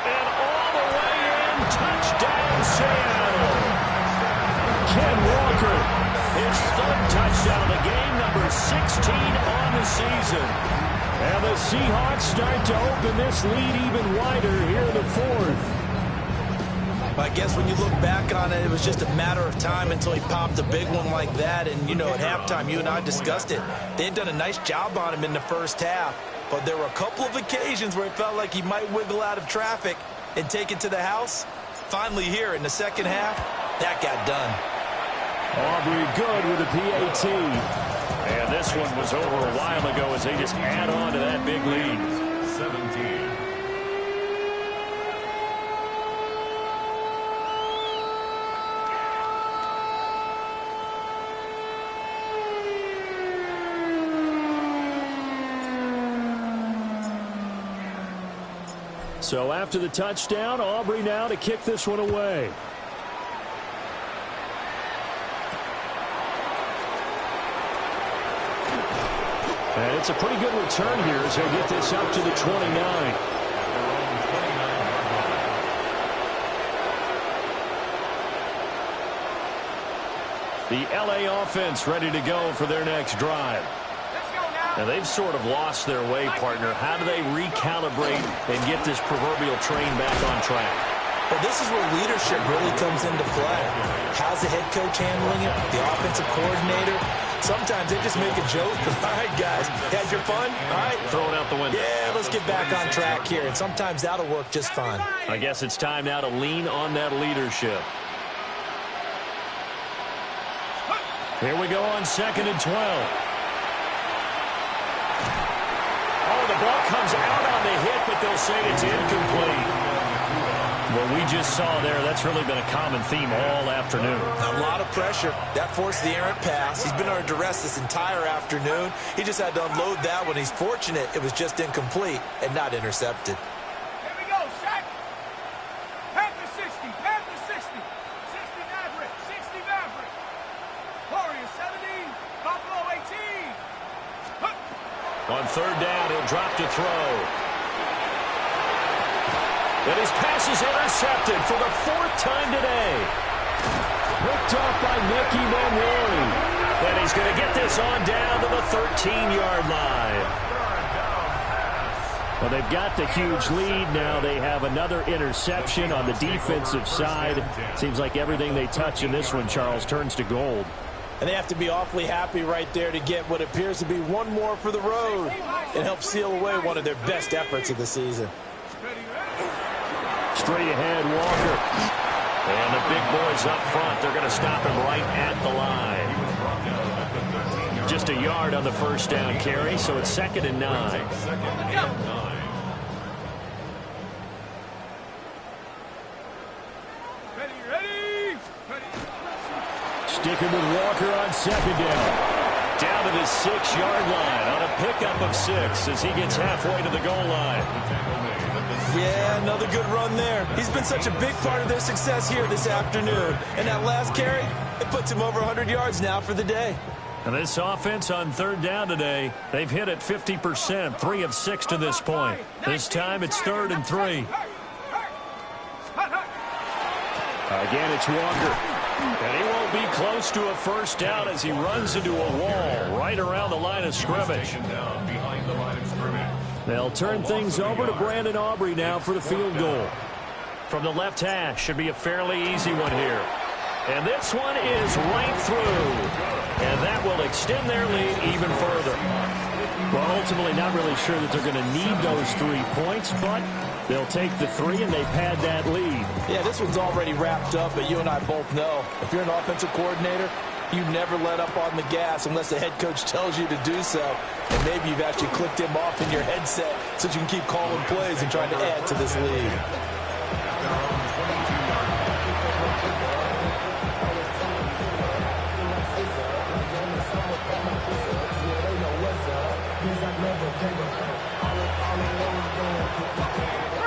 And all the way in, touchdown Seattle. Ken Walker, his third touchdown of the game, number 16 on the season. And the Seahawks start to open this lead even wider here in the fourth. I guess when you look back on it, it was just a matter of time until he popped a big one like that. And, you know, at halftime, you and I discussed it. They had done a nice job on him in the first half. But there were a couple of occasions where it felt like he might wiggle out of traffic and take it to the house. Finally here in the second half, that got done. Aubrey good with a PAT. And this one was over a while ago as they just add on to that big lead. 17. So after the touchdown, Aubrey now to kick this one away. And it's a pretty good return here as he'll get this up to the 29. The LA offense ready to go for their next drive. And they've sort of lost their way, partner. How do they recalibrate and get this proverbial train back on track? Well, this is where leadership really comes into play. How's the head coach handling it? The offensive coordinator? Sometimes they just make a joke. All right, guys, had your fun? All right. Throw it out the window. Yeah, let's get back on track here. And sometimes that'll work just fine. I guess it's time now to lean on that leadership. Here we go on 2nd and 12. The ball comes out on the hit, but they'll say it's incomplete. What we just saw there, that's really been a common theme all afternoon. A lot of pressure. That forced the errant pass. He's been under duress this entire afternoon. He just had to unload that one. He's fortunate it was just incomplete and not intercepted. Here we go, set. Panther 60, Panther 60. 60 Maverick, 60 Maverick. Warrior 70, Buffalo 18. On third down, he'll drop to throw. And his pass is intercepted for the 4th time today. Picked off by Nicky Manwari. And he's going to get this on down to the 13-yard line. Well, they've got the huge lead now. They have another interception on the defensive side. Seems like everything they touch in this one, Charles, turns to gold. And they have to be awfully happy right there to get what appears to be one more for the road and help seal away one of their best efforts of the season. Straight ahead, Walker. And the big boys up front, they're going to stop him right at the line. Just a yard on the first down carry, so it's 2nd and 9. Sticking with Walker on 2nd down. Down to the 6-yard line on a pickup of 6 as he gets halfway to the goal line. Yeah, another good run there. He's been such a big part of their success here this afternoon. And that last carry, it puts him over 100 yards now for the day. And this offense on 3rd down today, they've hit it 50%, 3 of 6 to this point. This time it's 3rd and 3. Again, it's Walker. And he won't be close to a first down as he runs into a wall right around the line of scrimmage. They'll turn things over to Brandon Aubrey now for the field goal. From the left hash, should be a fairly easy one here. And this one is right through. And that will extend their lead even further. Well, ultimately not really sure that they're going to need those 3 points, but they'll take the 3 and they pad that lead. Yeah, this one's already wrapped up, but you and I both know if you're an offensive coordinator, you never let up on the gas unless the head coach tells you to do so. And maybe you've actually clicked him off in your headset so you can keep calling plays and trying to add to this lead.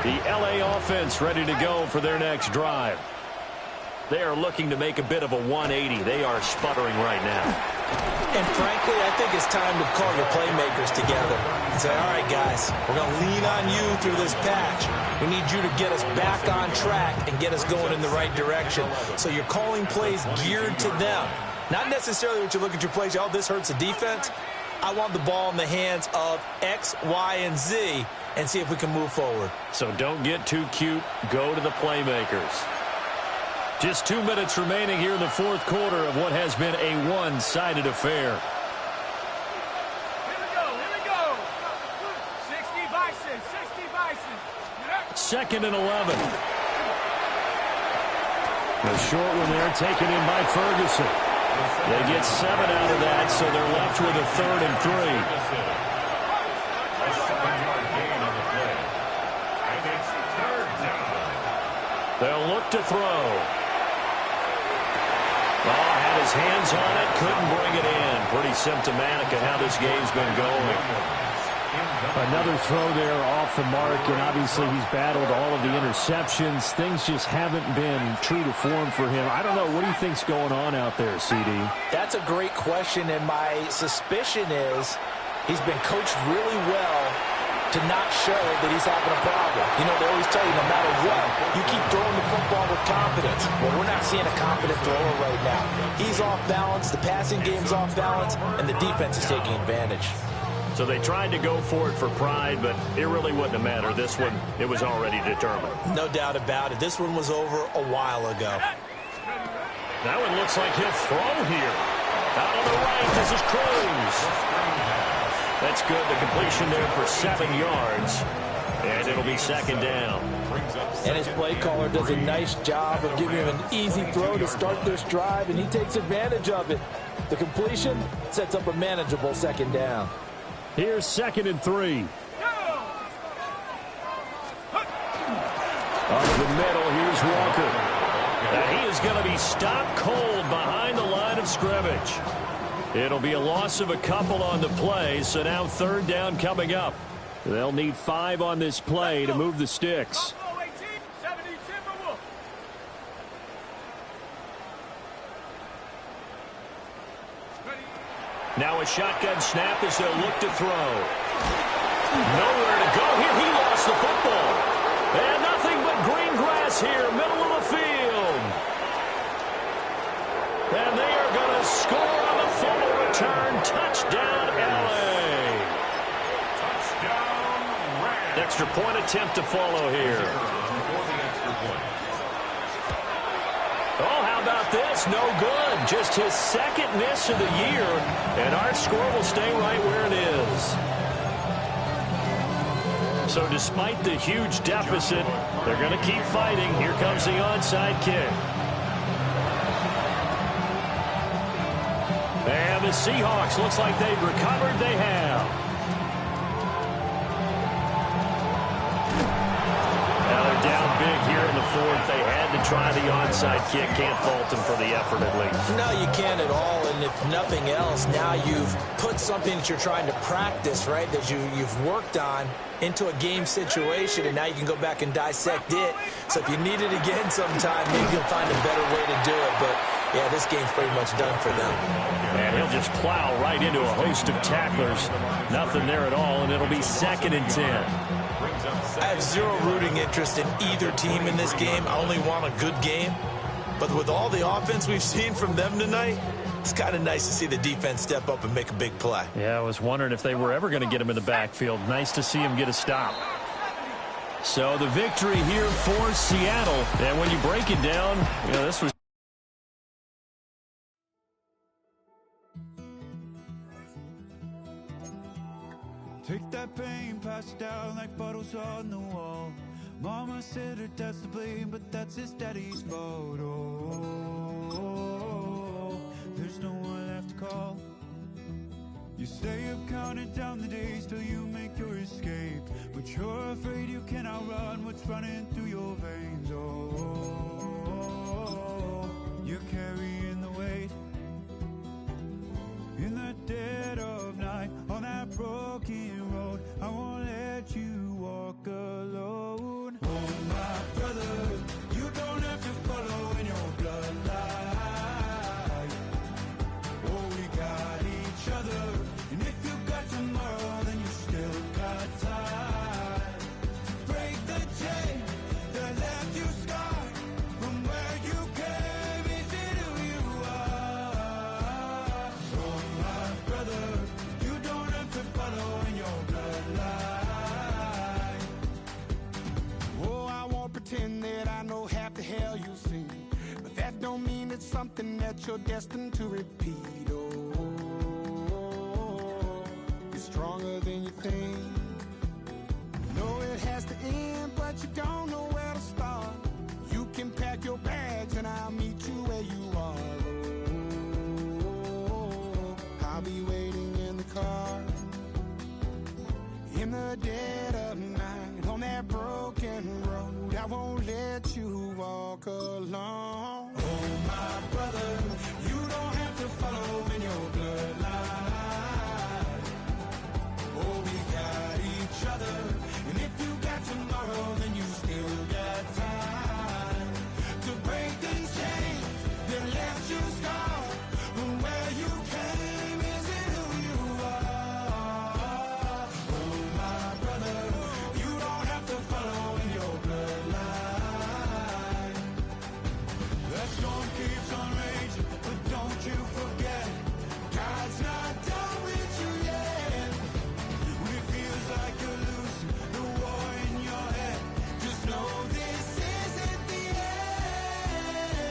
The LA offense ready to go for their next drive. They are looking to make a bit of a 180. They are sputtering right now. And frankly, I think it's time to call your playmakers together and say, all right, guys, we're going to lean on you through this patch. We need you to get us back on track and get us going in the right direction. So you're calling plays geared to them. Not necessarily what you look at your plays, oh, this hurts the defense. I want the ball in the hands of X, Y, and Z and see if we can move forward. So don't get too cute. Go to the playmakers. Just 2 minutes remaining here in the fourth quarter of what has been a one-sided affair. Here we go. 60 Bison, 60 Bison. Second and 11. The short one there taken in by Ferguson. They get 7 out of that, so they're left with a 3rd and 3. A 7-yard gain on the play. And it's 3rd down. They'll look to throw. Oh, had his hands on it, couldn't bring it in. Pretty symptomatic of how this game's been going. Another throw there off the mark, and obviously he's battled all of the interceptions. Things just haven't been true to form for him. I don't know. What do you think's going on out there, CD? That's a great question, and my suspicion is he's been coached really well to not show that he's having a problem. You know, they always tell you no matter what, you keep throwing the football with confidence. Well, we're not seeing a confident thrower right now. He's off balance, the passing game's off balance, and the defense is taking advantage. So they tried to go for it for pride, but it really wouldn't have mattered. This one, it was already determined. No doubt about it. This one was over a while ago. That one looks like he'll throw here. Out on the right, this is Cruz. That's good. The completion there for 7 yards. And it'll be 2nd down. And his play caller does a nice job of giving him an easy throw to start this drive, and he takes advantage of it. The completion sets up a manageable 2nd down. Here's 2nd and 3. Up the middle, here's Walker. And he is going to be stopped cold behind the line of scrimmage. It'll be a loss of a couple on the play, so now 3rd down coming up. They'll need 5 on this play to move the sticks. Now a shotgun snap as they'll look to throw. Nowhere to go here. He lost the football. And nothing but green grass here, middle of the field. And they are going to score on the fumble return. Touchdown, L.A. Touchdown, Rams. Extra point attempt to follow here. Oh, how about this? No good. Just his 2nd miss of the year, and our score will stay right where it is. So despite the huge deficit, they're going to keep fighting. Here comes the onside kick. And the Seahawks, looks like they've recovered. They have. Now they're down big here in the 4th. They had to try the onside kick. Can't fault them for the effort at least. No, you can't at all. And if nothing else, now you've put something that you're trying to practice, right, that you've worked on into a game situation, and now you can go back and dissect it. So if you need it again sometime, maybe you'll find a better way to do it. But, yeah, this game's pretty much done for them. And he'll just plow right into a host of tacklers. Nothing there at all, and it'll be 2nd and 10. I have zero rooting interest in either team in this game. I only want a good game. But with all the offense we've seen from them tonight, it's kind of nice to see the defense step up and make a big play. Yeah, I was wondering if they were ever going to get him in the backfield. Nice to see him get a stop. So the victory here for Seattle. And when you break it down, you know, this was... Take that pain, pass it down like bottles on the wall. Mama said her dad's to blame, but that's his daddy's fault. Oh, there's no one left to call. You stay up counting down the days till you make your escape, but you're afraid you can outrun what's running through your veins. Oh, you're carrying the weight in the dead of night on that broken road. I won't let you walk alone. Oh, my brother, you don't have to follow in your blood. it's something that you're destined to repeat. Oh, you're stronger than you think. You know it has to end, but you don't know where to start. You can pack your bags and I'll meet you where you are. Oh, I'll be waiting in the car in the dead of night on that broken road. I won't let you walk alone. Oh, my brother, you don't have to follow in your bloodline. Oh, we got each other, and if you got tomorrow, then you still got time to break these chains that left you scarred. From where you came isn't who you are. Oh, my brother, you don't have to follow in your bloodline. The storm keeps on raging, but don't you forget, God's not done with you yet. When it feels like you're losing the war in your head, just know this isn't the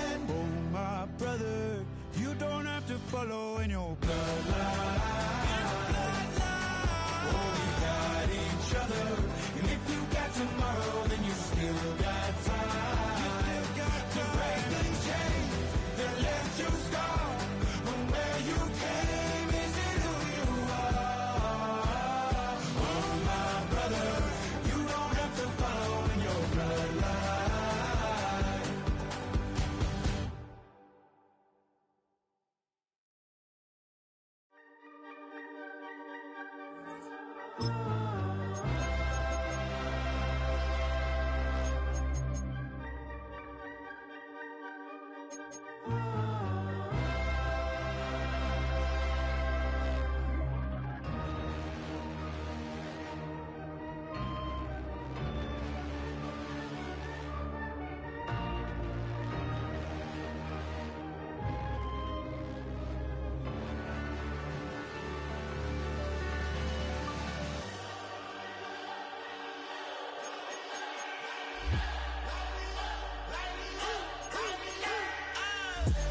end. Oh, my brother, you don't have to follow in your bloodline. Oh, we got each other, and if you got tomorrow, then you still got time to break these chains that left you scarred. From where you came isn't who you are. Oh, my brother, you don't have to follow in your bloodline.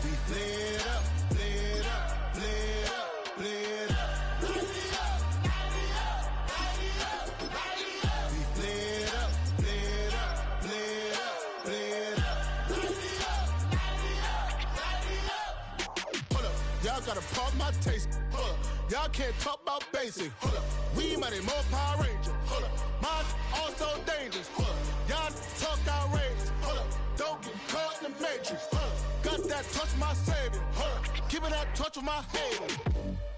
We flared up, flared up, flared up, flared up. We flared up, flared up, flared up, flared up. Hold up, y'all gotta pump my taste. Hold up, y'all can't talk about basic. Hold up, we money more Power Ranger. Hold up, mine also dangerous. Hold up, y'all talk outrageous. Hold up, don't get caught in the matrix. Hold up, got that touch my savior. Hold up, give it that touch with my hater.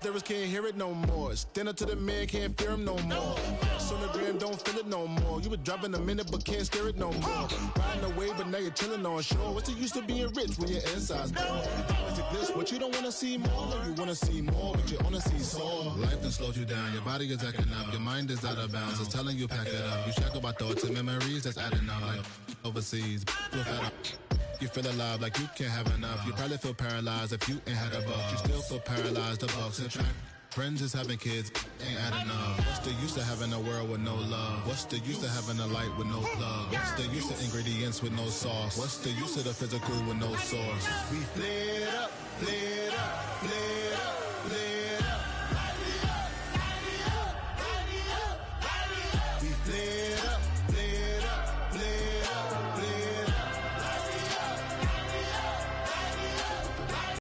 Lyrics can't hear it no more. Stand up to the man, can't fear him no more. Sonogram don't feel it no more. You been driving a minute but can't steer it no more. Riding away but now you're chilling on shore. What's the use of being rich when your inside's poor? Always exist, but you don't wanna see more. You wanna see more, but you wanna see sore. Life done slowed you down, your body is acting up, your mind is out of bounds, it's telling you pack it up. You shackle by thoughts and memories that's adding up like overseas. You feel alive like you can't have enough. You probably feel paralyzed if you ain't had a buck. You still feel paralyzed, the bucks and track. Friends is having kids, ain't adding up. What's the use of having a world with no love? What's the use of having a light with no plug? What's the use of ingredients with no sauce? What's the use of the physical with no source? We flared up, flared up, flared up, flared up. We flared